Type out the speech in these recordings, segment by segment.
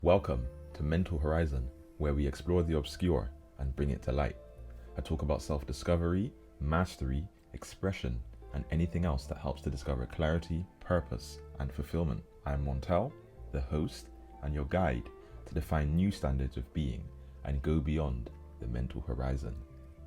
Welcome to Mental Horizon, where we explore the obscure and bring it to light. I talk about self-discovery, mastery, expression, and anything else that helps to discover clarity, purpose, and fulfillment. I am Montell, the host and your guide to define new standards of being and go beyond the mental horizon.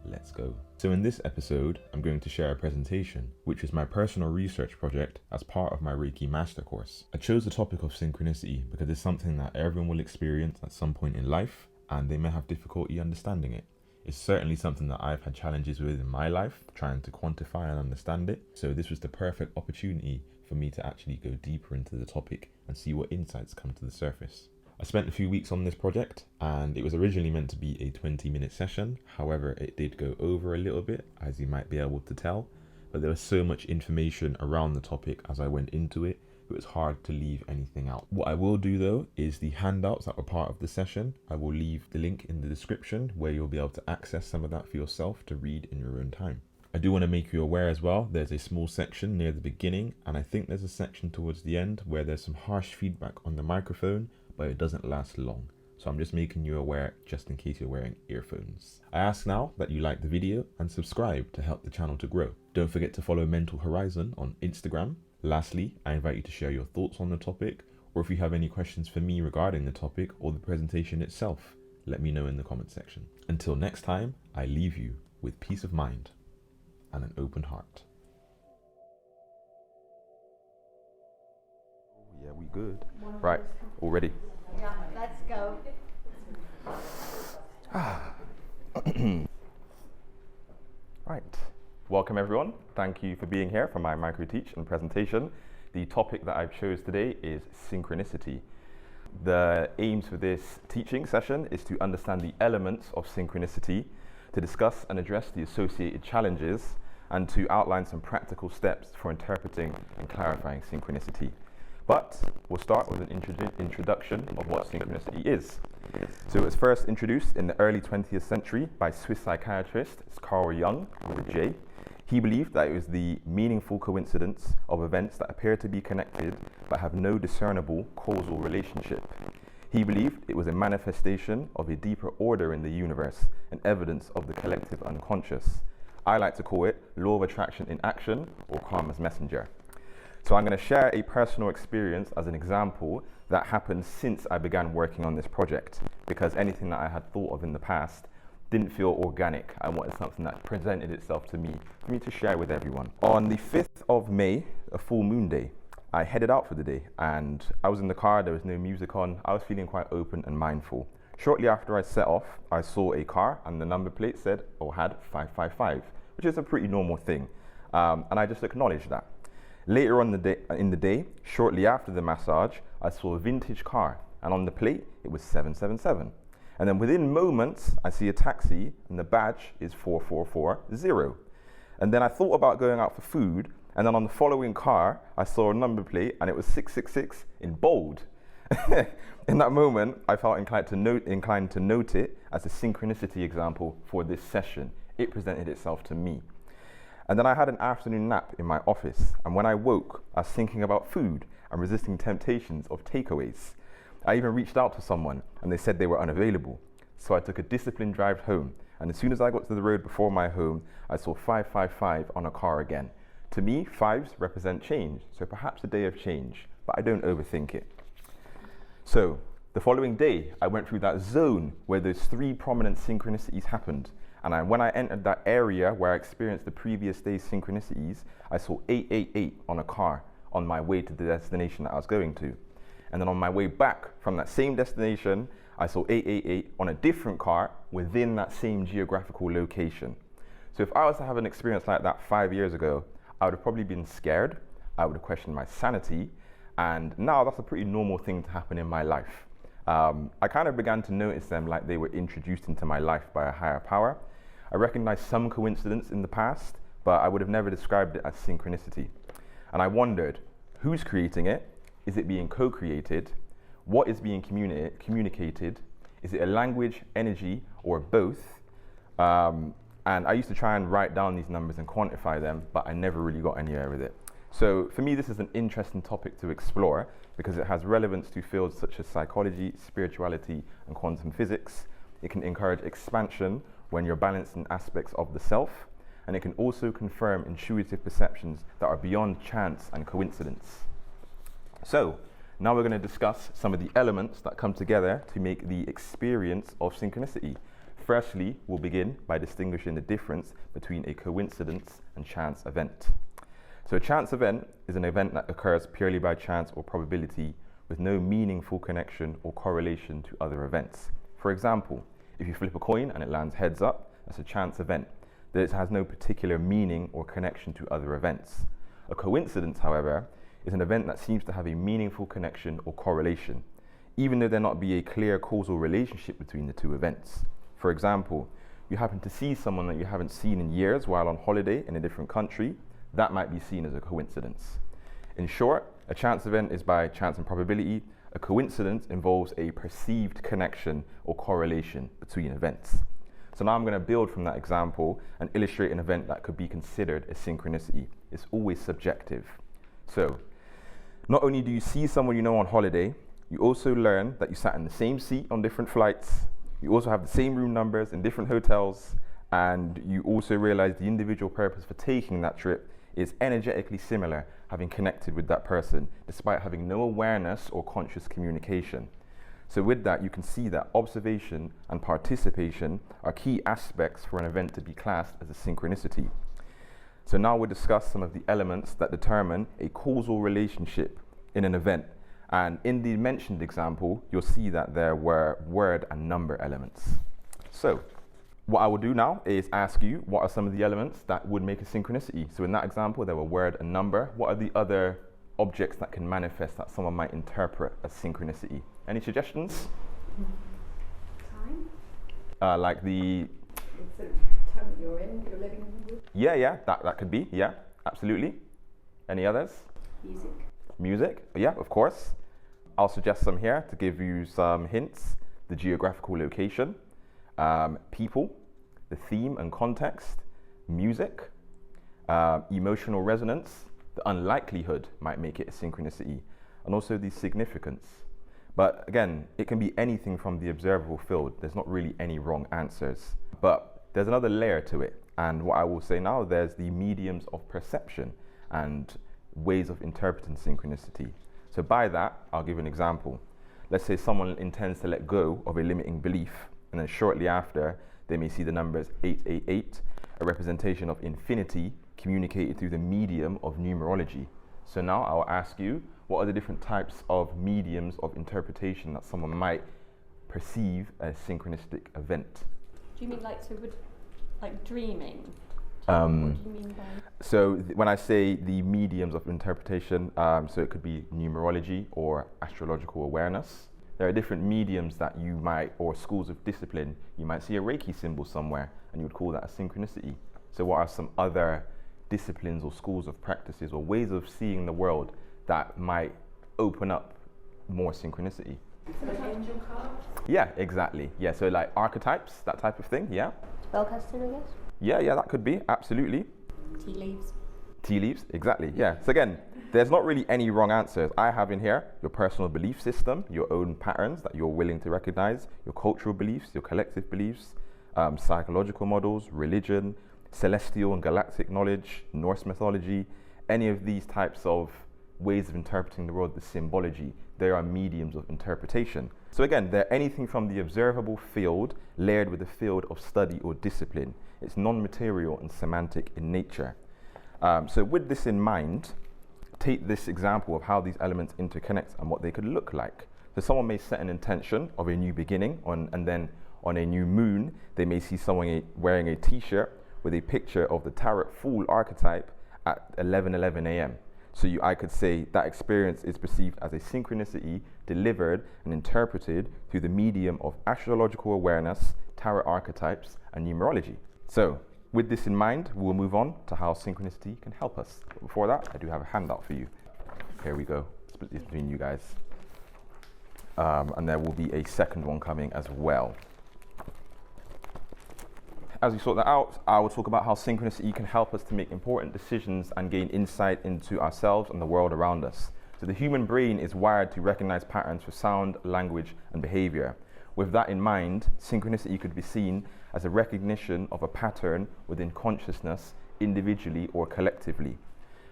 Let's go. So in this episode, I'm going to share a presentation, which is my personal research project as part of my Reiki master course. I chose the topic of synchronicity because it's something that everyone will experience at some point in life, and they may have difficulty understanding it. It's certainly something that I've had challenges with in my life, trying to quantify and understand it. So this was the perfect opportunity for me to actually go deeper into the topic and see what insights come to the surface. I spent a few weeks on this project, and it was originally meant to be a 20-minute session. However, it did go over a little bit, as you might be able to tell, but there was so much information around the topic as I went into it, it was hard to leave anything out. What I will do though is the handouts that were part of the session. I will leave the link in the description where you'll be able to access some of that for yourself to read in your own time. I do want to make you aware as well, there's a small section near the beginning, and I think there's a section towards the end where there's some harsh feedback on the microphone, but it doesn't last long. So I'm just making you aware just in case you're wearing earphones. I ask now that you like the video and subscribe to help the channel to grow. Don't forget to follow Mental Horizon on Instagram. Lastly, I invite you to share your thoughts on the topic, or if you have any questions for me regarding the topic or the presentation itself, let me know in the comment section. Until next time, I leave you with peace of mind and an open heart. Yeah, we good. Right, all ready? Yeah, let's go. Right, welcome everyone. Thank you for being here for my micro teach and presentation. The topic that I've chose today is synchronicity. The aims for this teaching session is to understand the elements of synchronicity, to discuss and address the associated challenges, and to outline some practical steps for interpreting and clarifying synchronicity. But we'll start with an introduction of what synchronicity is. So it was first introduced in the early 20th century by Swiss psychiatrist Carl Jung, with a J. He believed that it was the meaningful coincidence of events that appear to be connected but have no discernible causal relationship. He believed it was a manifestation of a deeper order in the universe, an evidence of the collective unconscious. I like to call it law of attraction in action, or karma's messenger. So I'm going to share a personal experience as an example that happened since I began working on this project, because anything that I had thought of in the past didn't feel organic. I wanted something that presented itself to me, for me to share with everyone. On the 5th of May, a full moon day, I headed out for the day, and I was in the car, there was no music on, I was feeling quite open and mindful. Shortly after I set off, I saw a car and the number plate said, or had 555, which is a pretty normal thing, and I just acknowledged that. Later on in the day, shortly after the massage, I saw a vintage car, and on the plate, it was 777. And then within moments, I see a taxi, and the badge is 4440. And then I thought about going out for food, and then on the following car, I saw a number plate, and it was 666 in bold. In that moment, I felt inclined to note it as a synchronicity example for this session. It presented itself to me. And then I had an afternoon nap in my office, and when I woke, I was thinking about food and resisting temptations of takeaways. I even reached out to someone, and they said they were unavailable. So I took a disciplined drive home, and as soon as I got to the road before my home, I saw 555 on a car again. To me, fives represent change, so perhaps a day of change, but I don't overthink it. So the following day, I went through that zone where those three prominent synchronicities happened. And when I entered that area where I experienced the previous day's synchronicities, I saw 888 on a car on my way to the destination that I was going to. And then on my way back from that same destination, I saw 888 on a different car within that same geographical location. So if I was to have an experience like that 5 years ago, I would have probably been scared, I would have questioned my sanity, and now that's a pretty normal thing to happen in my life. I kind of began to notice them like they were introduced into my life by a higher power. I recognized some coincidence in the past, but I would have never described it as synchronicity. And I wondered, who's creating it? Is it being co-created? What is being communicated? Is it a language, energy, or both? And I used to try and write down these numbers and quantify them, but I never really got anywhere with it. So for me, this is an interesting topic to explore because it has relevance to fields such as psychology, spirituality, and quantum physics. It can encourage expansion when you're balancing aspects of the self, and it can also confirm intuitive perceptions that are beyond chance and coincidence. So now we're going to discuss some of the elements that come together to make the experience of synchronicity. Firstly, we'll begin by distinguishing the difference between a coincidence and chance event. So a chance event is an event that occurs purely by chance or probability with no meaningful connection or correlation to other events. For example, if you flip a coin and it lands heads up, that's a chance event. That has no particular meaning or connection to other events. A coincidence, however, is an event that seems to have a meaningful connection or correlation, even though there not be a clear causal relationship between the two events. For example, you happen to see someone that you haven't seen in years while on holiday in a different country. That might be seen as a coincidence. In short, a chance event is by chance and probability. A coincidence involves a perceived connection or correlation between events. So now I'm going to build from that example and illustrate an event that could be considered a synchronicity. It's always subjective. So not only do you see someone you know on holiday, you also learn that you sat in the same seat on different flights. You also have the same room numbers in different hotels, and you also realize the individual purpose for taking that trip is energetically similar, having connected with that person, despite having no awareness or conscious communication. So with that, you can see that observation and participation are key aspects for an event to be classed as a synchronicity. So now we'll discuss some of the elements that determine a causal relationship in an event. And in the mentioned example, you'll see that there were word and number elements. So what I will do now is ask you, what are some of the elements that would make a synchronicity? So in that example, there were word and number. What are the other objects that can manifest that someone might interpret as synchronicity? Any suggestions? Time? Like the... It's the time that you're in, you're living in. Yeah, that could be, yeah, absolutely. Any others? Music. Music, yeah, of course. I'll suggest some here to give you some hints. The geographical location, people, the theme and context, music, emotional resonance, the unlikelihood might make it a synchronicity, and also the significance. But again, it can be anything from the observable field. There's not really any wrong answers. But there's another layer to it. And what I will say now, there's the mediums of perception and ways of interpreting synchronicity. So by that, I'll give an example. Let's say someone intends to let go of a limiting belief, and then shortly after, they may see the numbers 888, a representation of infinity communicated through the medium of numerology. So now I'll ask you, what are the different types of mediums of interpretation that someone might perceive as synchronistic event? Do you mean like dreaming? What do you mean by? So when I say the mediums of interpretation, so it could be numerology or astrological awareness. There are different mediums that you might, or schools of discipline, you might see a Reiki symbol somewhere and you would call that a synchronicity. So what are some other disciplines or schools of practices or ways of seeing the world that might open up more synchronicity? So like angel cards? Yeah, exactly. Yeah, so like archetypes, that type of thing, yeah? Spellcasting, I guess? Yeah, that could be, absolutely. Tea leaves. Tea leaves, exactly, yeah. So again, there's not really any wrong answers. I have in here your personal belief system, your own patterns that you're willing to recognize, your cultural beliefs, your collective beliefs, psychological models, religion, celestial and galactic knowledge, Norse mythology, any of these types of ways of interpreting the world, the symbology, they are mediums of interpretation. So again, they're anything from the observable field layered with the field of study or discipline. It's non-material and semantic in nature. So with this in mind, take this example of how these elements interconnect and what they could look like. So someone may set an intention of a new beginning, and then on a new moon, they may see someone wearing a t-shirt with a picture of the Tarot Fool archetype at 11:11 a.m. So I could say that experience is perceived as a synchronicity delivered and interpreted through the medium of astrological awareness, tarot archetypes, and numerology. So with this in mind, we'll move on to how synchronicity can help us. But before that, I do have a handout for you. Here we go, split this between you guys. And there will be a second one coming as well. as we sort that out, I will talk about how synchronicity can help us to make important decisions and gain insight into ourselves and the world around us. So the human brain is wired to recognize patterns for sound, language, and behavior. With that in mind, synchronicity could be seen as a recognition of a pattern within consciousness, individually or collectively.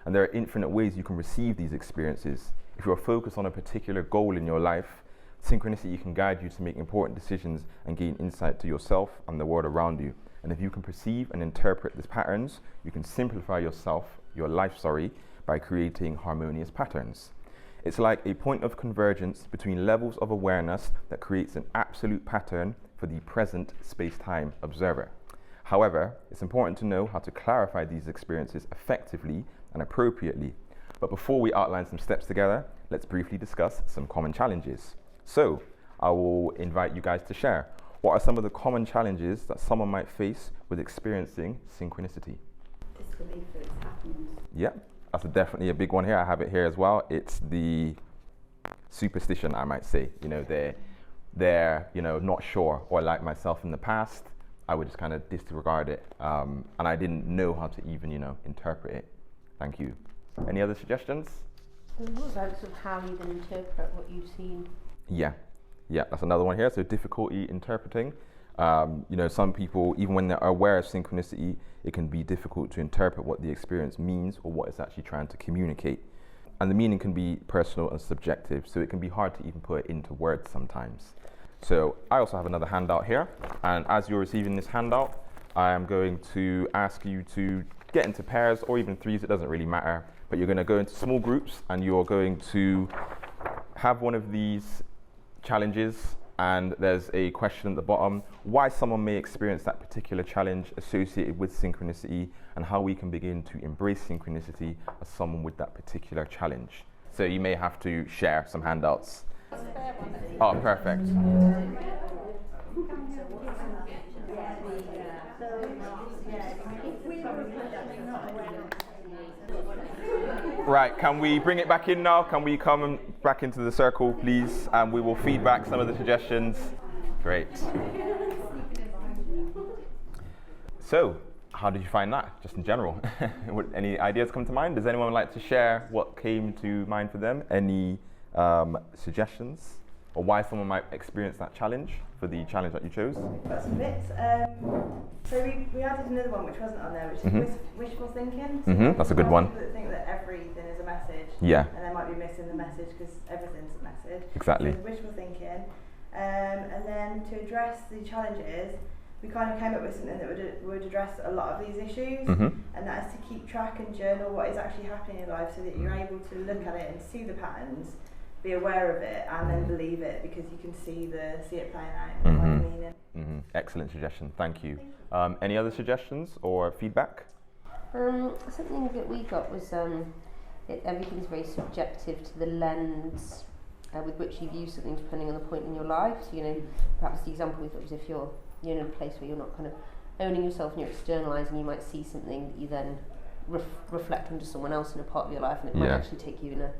And there are infinite ways you can receive these experiences. If you're focused on a particular goal in your life, synchronicity can guide you to make important decisions and gain insight to yourself and the world around you. And if you can perceive and interpret these patterns, you can simplify your life, by creating harmonious patterns. It's like a point of convergence between levels of awareness that creates an absolute pattern for the present space-time observer. However, it's important to know how to clarify these experiences effectively and appropriately. But before we outline some steps together, let's briefly discuss some common challenges. So, I will invite you guys to share. What are some of the common challenges that someone might face with experiencing synchronicity? Disbelief that it's happened. Yeah, that's definitely a big one here. I have it here as well. It's the superstition, I might say. You know, they're not sure, or like myself in the past, I would just kind of disregard it, and I didn't know how to even, interpret it. Thank you. Any other suggestions? What about sort of how you then interpret what you've seen? Yeah, that's another one here. So difficulty interpreting. Some people, even when they're aware of synchronicity, it can be difficult to interpret what the experience means or what it's actually trying to communicate. And the meaning can be personal and subjective, so it can be hard to even put it into words sometimes. So I also have another handout here, and as you're receiving this handout, I am going to ask you to get into pairs or even threes, it doesn't really matter, but you're going to go into small groups and you're going to have one of these challenges, and there's a question at the bottom, why someone may experience that particular challenge associated with synchronicity, and how we can begin to embrace synchronicity as someone with that particular challenge. So you may have to share some handouts. Oh, perfect. Right, can we bring it back in now? Can we come back into the circle, please? And we will feed back some of the suggestions. Great. So, how did you find that, just in general? Any ideas come to mind? Does anyone like to share what came to mind for them? Any suggestions? Or why someone might experience that challenge, for the challenge that you chose? Got some bits. So we added another one which wasn't on there, which is wishful thinking. So that's a good one. People that think that everything is a message. Yeah. And they might be missing the message because everything's a message. Exactly. So wishful thinking. And then to address the challenges, we kind of came up with something that would address a lot of these issues. And that is to keep track and journal what is actually happening in your life, so that you're able to look at it and see the patterns, be aware of it, and then believe it, because you can see it playing out and find the meaning. Excellent suggestion, thank you. Any other suggestions or feedback? Something that we got was everything's very subjective to the lens with which you view something, depending on the point in your life. So, perhaps the example we thought was if you're in a place where you're not kind of owning yourself and you're externalising, you might see something that you then reflect onto someone else in a part of your life, and it might actually take you in a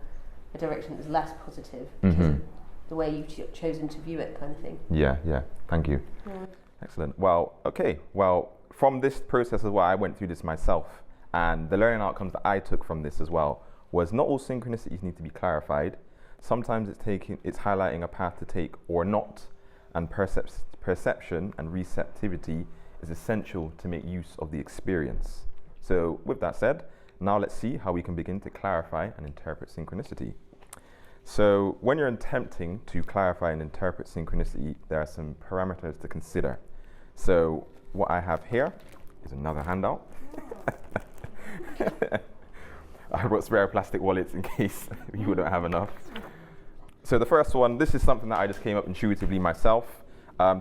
direction that's less positive because of the way you've chosen to view it, kind of thing. Yeah, thank you. Excellent. Well, from this process as well, I went through this myself, and the learning outcomes that I took from this as well was not all synchronicities need to be clarified. Sometimes it's highlighting a path to take or not, and perception and receptivity is essential to make use of the experience. So with that said, now let's see how we can begin to clarify and interpret synchronicity. So when you're attempting to clarify and interpret synchronicity, there are some parameters to consider. So what I have here is another handout. I brought spare plastic wallets in case you wouldn't have enough. So the first one, this is something that I just came up intuitively myself.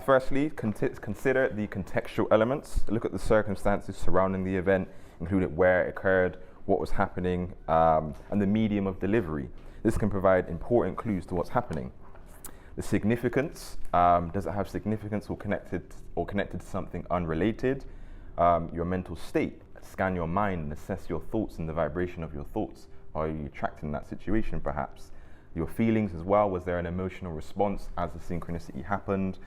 Firstly, consider the contextual elements. Look at the circumstances surrounding the event, including where it occurred, what was happening, and the medium of delivery. This can provide important clues to what's happening. The significance, does it have significance or connected to something unrelated? Your mental state, scan your mind and assess your thoughts and the vibration of your thoughts. Are you attracting that situation perhaps? Your feelings as well, was there an emotional response as the synchronicity happened?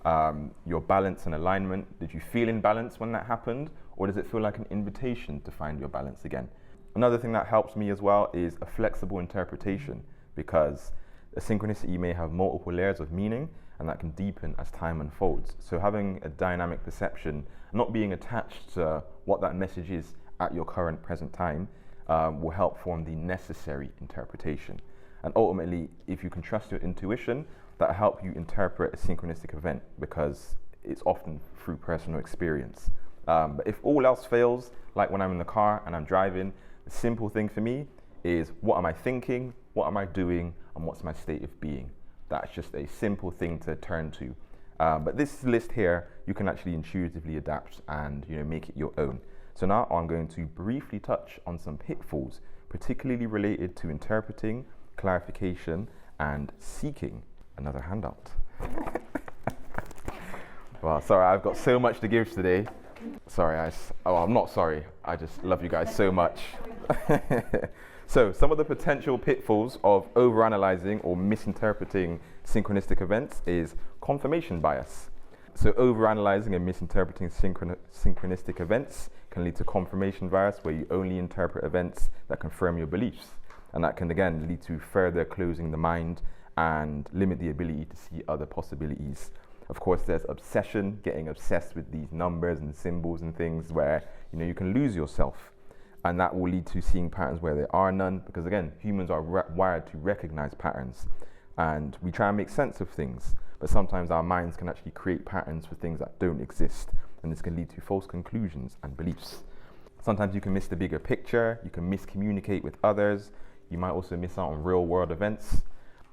your balance and alignment. Did you feel in balance when that happened, or does it feel like an invitation to find your balance again? Another thing that helps me as well is a flexible interpretation, because a synchronicity may have multiple layers of meaning, and that can deepen as time unfolds. So having a dynamic perception, not being attached to what that message is at your current present time, will help form the necessary interpretation. And ultimately, if you can trust your intuition, that'll help you interpret a synchronistic event, because it's often through personal experience. But if all else fails, like when I'm in the car and I'm driving, the simple thing for me is, what am I thinking, what am I doing, and what's my state of being? That's just a simple thing to turn to. But this list here, you can actually intuitively adapt and make it your own. So now I'm going to briefly touch on some pitfalls, particularly related to interpreting, clarification, and seeking. Another handout. Well, sorry, I've got so much to give today. Sorry, I'm not sorry. I just love you guys so much. So, some of the potential pitfalls of overanalyzing or misinterpreting synchronistic events is confirmation bias. So, overanalyzing and misinterpreting synchronistic events can lead to confirmation bias, where you only interpret events that confirm your beliefs. And that can again lead to further closing the mind and limit the ability to see other possibilities. Of course, there's obsession, getting obsessed with these numbers and symbols and things where you can lose yourself. And that will lead to seeing patterns where there are none, because again, humans are wired to recognize patterns. And we try and make sense of things, but sometimes our minds can actually create patterns for things that don't exist. And this can lead to false conclusions and beliefs. Sometimes you can miss the bigger picture, you can miscommunicate with others, you might also miss out on real world events.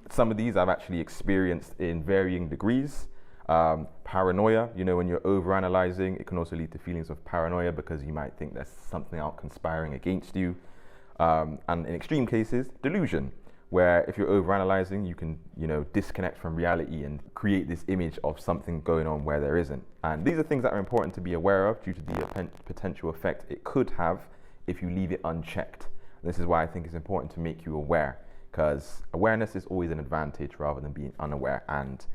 Some of these I've actually experienced in varying degrees. Paranoia, when you're overanalyzing, it can also lead to feelings of paranoia, because you might think there's something out conspiring against you. And in extreme cases, delusion, where if you're overanalyzing, you can, disconnect from reality and create this image of something going on where there isn't. And these are things that are important to be aware of due to the potential effect it could have if you leave it unchecked. And this is why I think it's important to make you aware, because awareness is always an advantage rather than being unaware and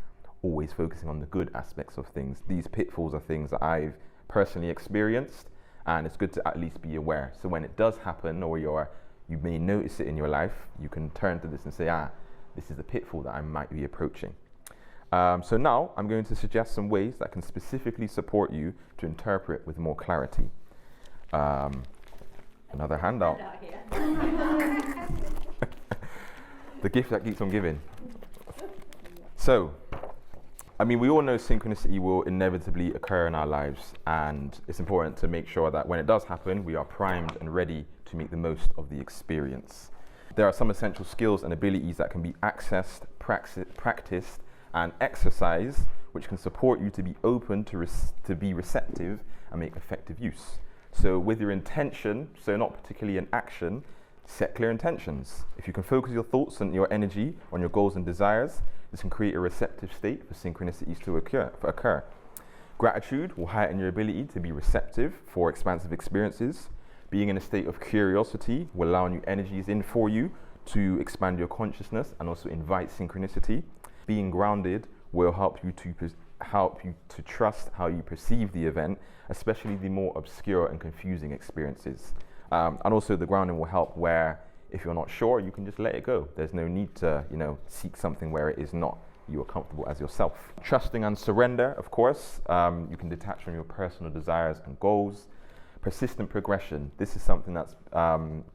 always focusing on the good aspects of things. These pitfalls are things that I've personally experienced, and it's good to at least be aware. So when it does happen, or you may notice it in your life, you can turn to this and say, this is a pitfall that I might be approaching. So now I'm going to suggest some ways that can specifically support you to interpret with more clarity. Another handout. The gift that keeps on giving. So, we all know synchronicity will inevitably occur in our lives, and it's important to make sure that when it does happen, we are primed and ready to make the most of the experience. There are some essential skills and abilities that can be accessed, practiced, and exercised, which can support you to be open to be receptive and make effective use. So with your intention, so not particularly an action, set clear intentions. If you can focus your thoughts and your energy on your goals and desires, this can create a receptive state for synchronicities to occur. Gratitude will heighten your ability to be receptive for expansive experiences. Being in a state of curiosity will allow new energies in for you to expand your consciousness and also invite synchronicity. Being grounded will help you to trust how you perceive the event, especially the more obscure and confusing experiences. And also the grounding will help where, if you're not sure, you can just let it go. There's no need to, seek something where it is not. You are comfortable as yourself. Trusting and surrender, of course. You can detach from your personal desires and goals. Persistent progression. This is something that's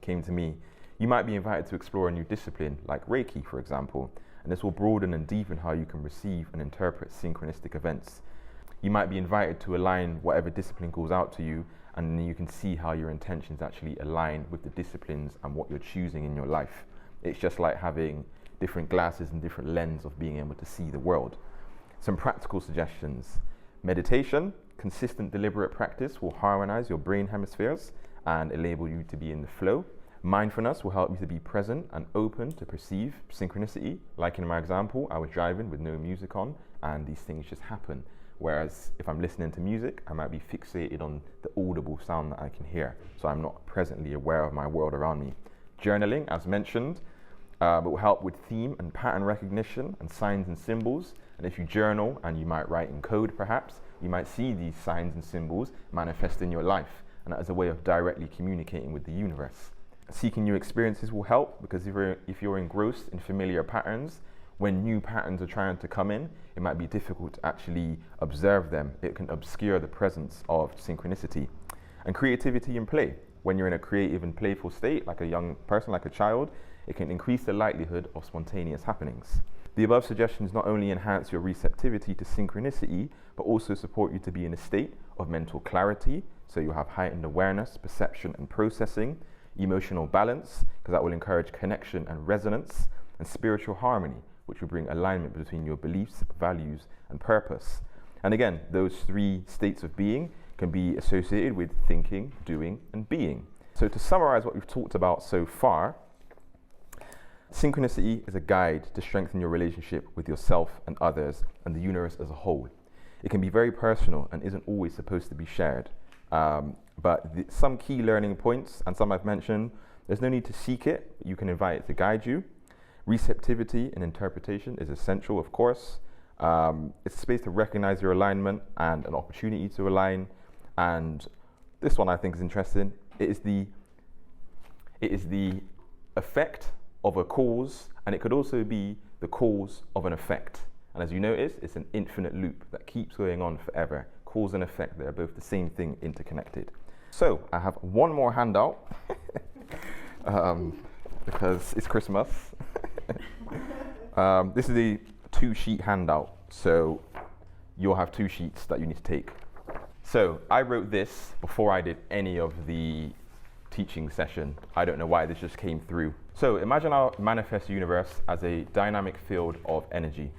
came to me. You might be invited to explore a new discipline, like Reiki, for example, and this will broaden and deepen how you can receive and interpret synchronistic events. You might be invited to align whatever discipline calls out to you, and then you can see how your intentions actually align with the disciplines and what you're choosing in your life. It's just like having different glasses and different lens of being able to see the world. Some practical suggestions. Meditation, consistent deliberate practice will harmonize your brain hemispheres and enable you to be in the flow. Mindfulness will help you to be present and open to perceive synchronicity. Like in my example, I was driving with no music on and these things just happen. Whereas if I'm listening to music, I might be fixated on the audible sound that I can hear. So I'm not presently aware of my world around me. Journaling, as mentioned, It will help with theme and pattern recognition and signs and symbols. And if you journal and you might write in code perhaps, you might see these signs and symbols manifest in your life. And that is a way of directly communicating with the universe. Seeking new experiences will help, because if you're engrossed in familiar patterns, when new patterns are trying to come in, it might be difficult to actually observe them. It can obscure the presence of synchronicity. And creativity and play. When you're in a creative and playful state, like a young person, like a child, it can increase the likelihood of spontaneous happenings. The above suggestions not only enhance your receptivity to synchronicity, but also support you to be in a state of mental clarity, so you have heightened awareness, perception and processing, emotional balance, because that will encourage connection and resonance, and spiritual harmony, which will bring alignment between your beliefs, values and purpose. And again, those three states of being can be associated with thinking, doing and being. So to summarize what we've talked about so far, synchronicity is a guide to strengthen your relationship with yourself and others and the universe as a whole. It can be very personal and isn't always supposed to be shared. But some key learning points, and some I've mentioned, there's no need to seek it. You can invite it to guide you. Receptivity and interpretation is essential, of course. It's a space to recognize your alignment and an opportunity to align. And this one I think is interesting. It is the effect of a cause, and it could also be the cause of an effect. And as you notice, it's an infinite loop that keeps going on forever. Cause and effect, they're both the same thing, interconnected. So I have one more handout because it's Christmas. This is a 2-sheet handout, so you'll have 2 sheets that you need to take. So I wrote this before I did any of the teaching session. I don't know why this just came through. So imagine our manifest universe as a dynamic field of energy.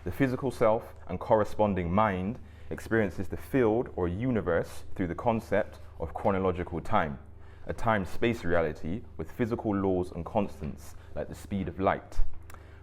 The physical self and corresponding mind experiences the field or universe through the concept of chronological time, a time-space reality with physical laws and constants like the speed of light.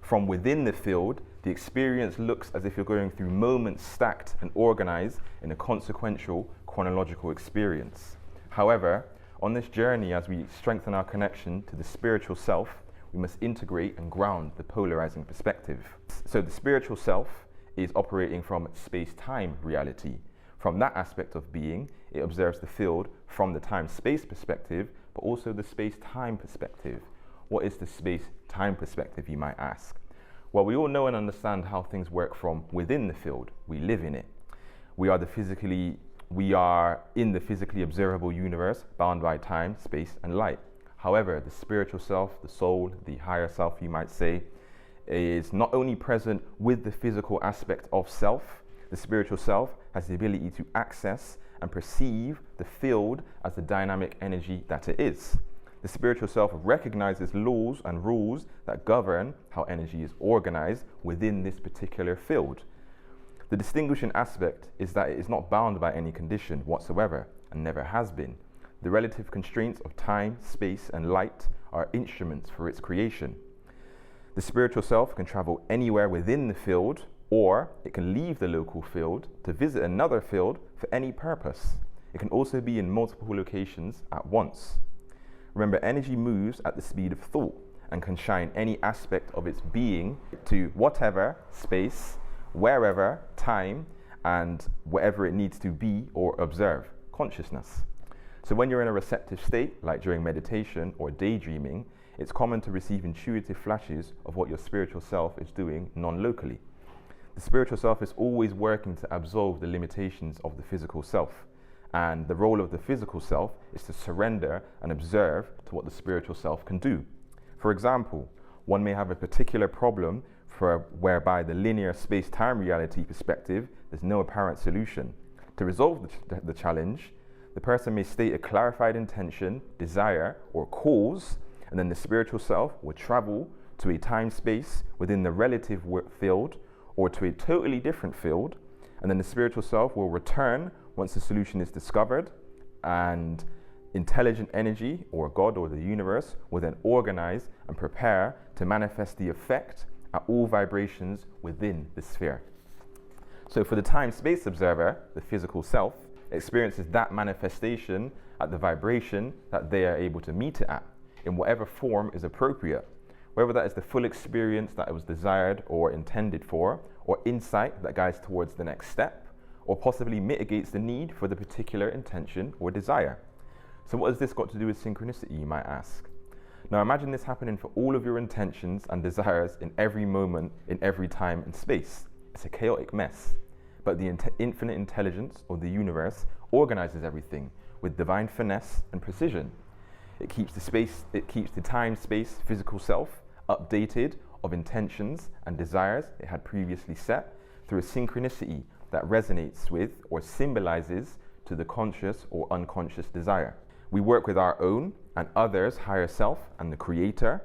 From within the field, the experience looks as if you're going through moments stacked and organized in a consequential chronological experience. However, on this journey, as we strengthen our connection to the spiritual self, we must integrate and ground the polarizing perspective. So the spiritual self is operating from space-time reality. From that aspect of being, it observes the field from the time-space perspective, but also the space-time perspective. What is the space-time perspective, you might ask? Well, we all know and understand how things work from within the field. We live in it. We are in the physically observable universe, bound by time, space, and light. However, the spiritual self, the soul, the higher self, you might say, is not only present with the physical aspect of self. The spiritual self has the ability to access and perceive the field as the dynamic energy that it is. The spiritual self recognizes laws and rules that govern how energy is organized within this particular field. The distinguishing aspect is that it is not bound by any condition whatsoever, and never has been. The relative constraints of time, space, and light are instruments for its creation. The spiritual self can travel anywhere within the field, or it can leave the local field to visit another field for any purpose. It can also be in multiple locations at once. Remember, energy moves at the speed of thought and can shine any aspect of its being to whatever space, wherever, time, and wherever it needs to be or observe, consciousness. So when you're in a receptive state, like during meditation or daydreaming, it's common to receive intuitive flashes of what your spiritual self is doing non-locally. The spiritual self is always working to absolve the limitations of the physical self. And the role of the physical self is to surrender and observe to what the spiritual self can do. For example, one may have a particular problem whereby the linear space-time reality perspective, there's no apparent solution. To resolve the challenge, the person may state a clarified intention, desire, or cause, and then the spiritual self will travel to a time-space within the relative field or to a totally different field, and then the spiritual self will return once the solution is discovered, and intelligent energy, or God or the universe, will then organize and prepare to manifest the effect at all vibrations within the sphere. So for the time-space observer, the physical self experiences that manifestation at the vibration that they are able to meet it at, in whatever form is appropriate. whether that is the full experience that it was desired or intended for, or insight that guides towards the next step, or possibly mitigates the need for the particular intention or desire. So what has this got to do with synchronicity, you might ask? Now imagine this happening for all of your intentions and desires in every moment, in every time and space. It's a chaotic mess, but the infinite intelligence or the universe organizes everything with divine finesse and precision. It keeps the time, space, physical self updated of intentions and desires it had previously set through a synchronicity that resonates with or symbolizes to the conscious or unconscious desire. We work with our own and others' higher self and the creator,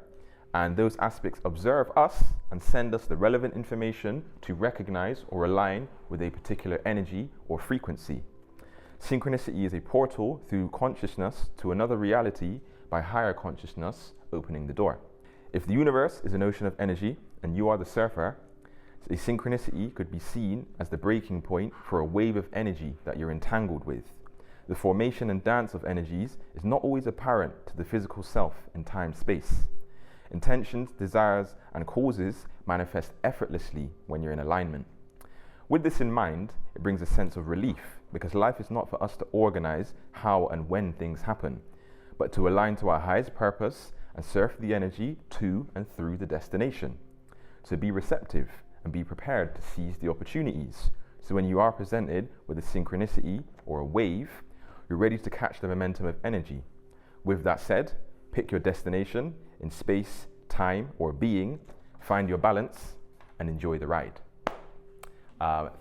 and those aspects observe us and send us the relevant information to recognize or align with a particular energy or frequency. Synchronicity is a portal through consciousness to another reality by higher consciousness opening the door. If the universe is an ocean of energy and you are the surfer, a synchronicity could be seen as the breaking point for a wave of energy that you're entangled with. The formation and dance of energies is not always apparent to the physical self in time-space. Intentions, desires, and causes manifest effortlessly when you're in alignment. With this in mind, it brings a sense of relief, because life is not for us to organize how and when things happen, but to align to our highest purpose and surf the energy to and through the destination. So be receptive and be prepared to seize the opportunities. So when you are presented with a synchronicity or a wave, you're ready to catch the momentum of energy. With that said, pick your destination in space, time, or being, find your balance, and enjoy the ride.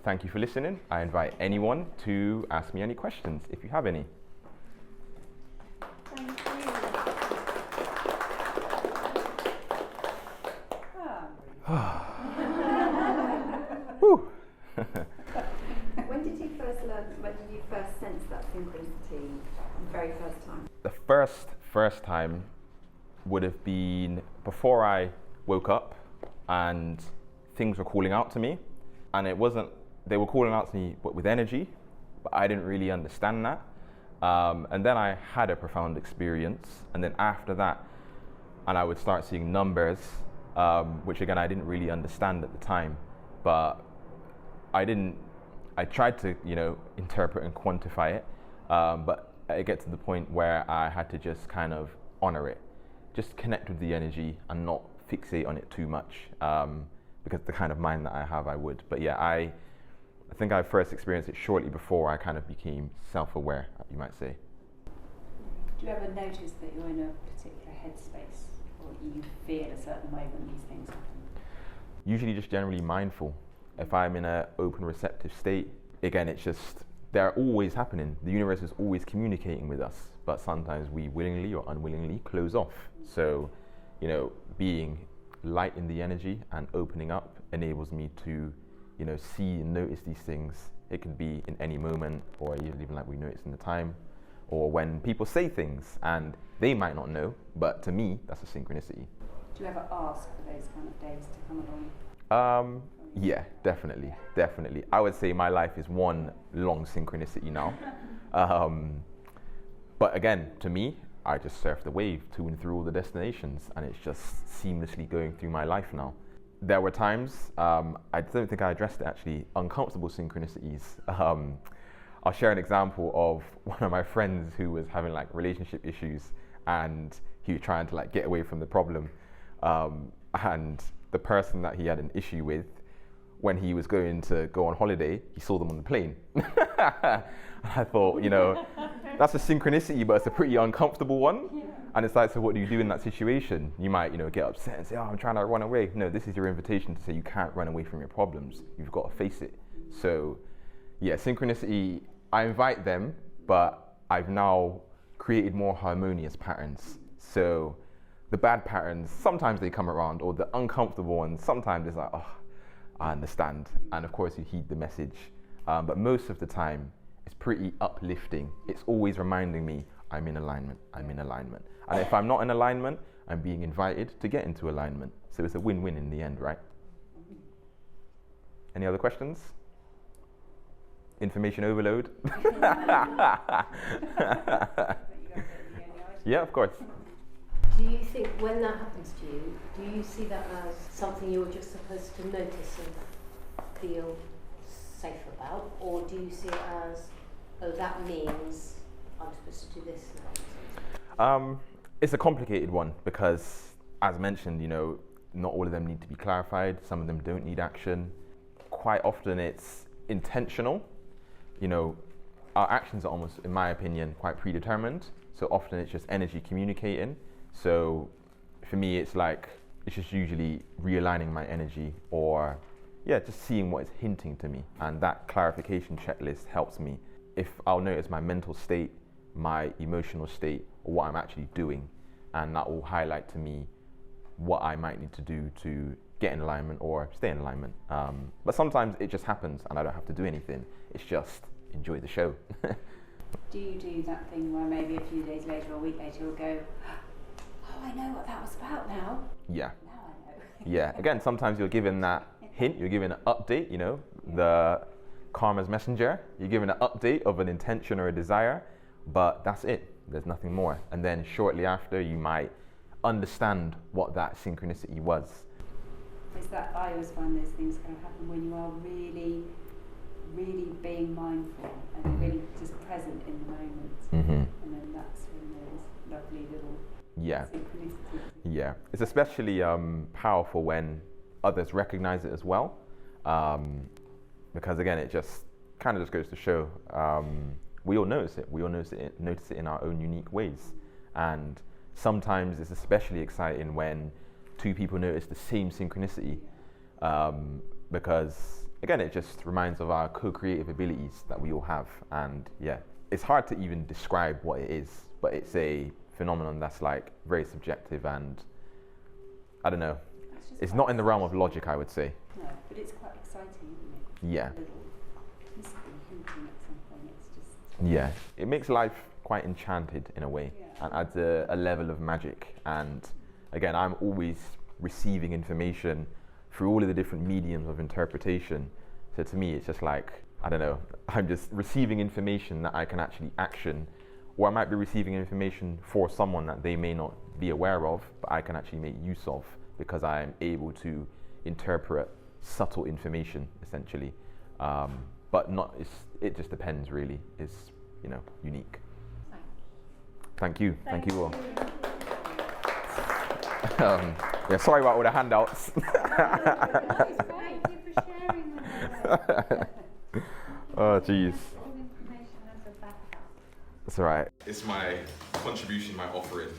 Thank you for listening. I invite anyone to ask me any questions if you have any. Thank you. Whew. When did you first sense that synchronicity the very first time? The first time would have been before I woke up and things were calling out to me, and they were calling out to me but with energy, but I didn't really understand that. And then I had a profound experience, and then after that, and I would start seeing numbers, which again I didn't really understand at the time, but I tried to, interpret and quantify it, but it gets to the point where I had to just kind of honor it, just connect with the energy and not fixate on it too much, because the kind of mind that I have, I would. But yeah, I think I first experienced it shortly before I kind of became self-aware, you might say. Do you ever notice that you're in a particular headspace, or you feel a certain way when these things happen? Usually just generally mindful. If I'm in an open receptive state, again, it's just, they're always happening. The universe is always communicating with us, but sometimes we willingly or unwillingly close off. So, being light in the energy and opening up enables me to, see and notice these things. It can be in any moment, or even like we notice in the time, or when people say things and they might not know, but to me, that's a synchronicity. Do you ever ask for those kind of days to come along? Yeah, definitely. I would say my life is one long synchronicity now. But again, to me, I just surf the wave to and through all the destinations, and it's just seamlessly going through my life now. There were times, I don't think I addressed it actually, uncomfortable synchronicities. I'll share an example of one of my friends who was having like relationship issues, and he was trying to like get away from the problem. And the person that he had an issue with, when he was going to go on holiday, he saw them on the plane. I thought, that's a synchronicity, but it's a pretty uncomfortable one. Yeah. And it's like, so what do you do in that situation? You might, get upset and say, oh, I'm trying to run away. No, this is your invitation to say you can't run away from your problems. You've got to face it. So, yeah, synchronicity, I invite them, but I've now created more harmonious patterns. So the bad patterns, sometimes they come around, or the uncomfortable ones, sometimes it's like, oh, I understand. And of course you heed the message. But most of the time, it's pretty uplifting. It's always reminding me, I'm in alignment. And if I'm not in alignment, I'm being invited to get into alignment. So it's a win-win in the end, right? Any other questions? Information overload? Yeah, Yeah, of course. Do you think when that happens to you, do you see that as something you're just supposed to notice and feel safe about, or do you see it as, oh, that means I'm supposed to do this now? It's a complicated one because, as mentioned, not all of them need to be clarified. Some of them don't need action. Quite often it's intentional. Our actions are almost, in my opinion, quite predetermined. So often it's just energy communicating. So for me, it's just usually realigning my energy or, just seeing what is hinting to me. And that clarification checklist helps me. If I'll notice my mental state, my emotional state, or what I'm actually doing, and that will highlight to me what I might need to do to get in alignment or stay in alignment. But sometimes it just happens and I don't have to do anything. It's just enjoy the show. Do you do that thing where maybe a few days later or a week later you'll go, oh, I know what that was about now? Yeah. Now I know. Yeah. Again, sometimes you're given that hint, you're given an update, the karma's messenger. You're given an update of an intention or a desire, but that's it. There's nothing more. And then shortly after, you might understand what that synchronicity was. Is that, I always find those things kind of happen when you are really, really being mindful and really just present in the moment. And then that's when those lovely little synchronicities. Yeah, it's especially powerful when others recognize it as well. Because again, it just kind of just goes to show we all notice it. We all notice it in our own unique ways. And sometimes it's especially exciting when two people notice the same synchronicity, because again, it just reminds of our co-creative abilities that we all have. And it's hard to even describe what it is, but it's a phenomenon that's very subjective, and I don't know. It's not in the realm of logic, I would say. No, but it's quite exciting, isn't it? Yeah. Mystical hinting at something. It's just. Yeah, it makes life quite enchanted in a way, and adds a level of magic. And again, I'm always receiving information through all of the different mediums of interpretation. So to me, it's just I don't know, I'm just receiving information that I can actually action, or I might be receiving information for someone that they may not be aware of, but I can actually make use of because I am able to interpret subtle information, essentially. But it just depends, really. It's, unique. Thank you. Thank you all. Sorry about all the handouts. Thank you for sharing with us. Oh, jeez. All information as a backup. That's all right. It's my contribution, my offering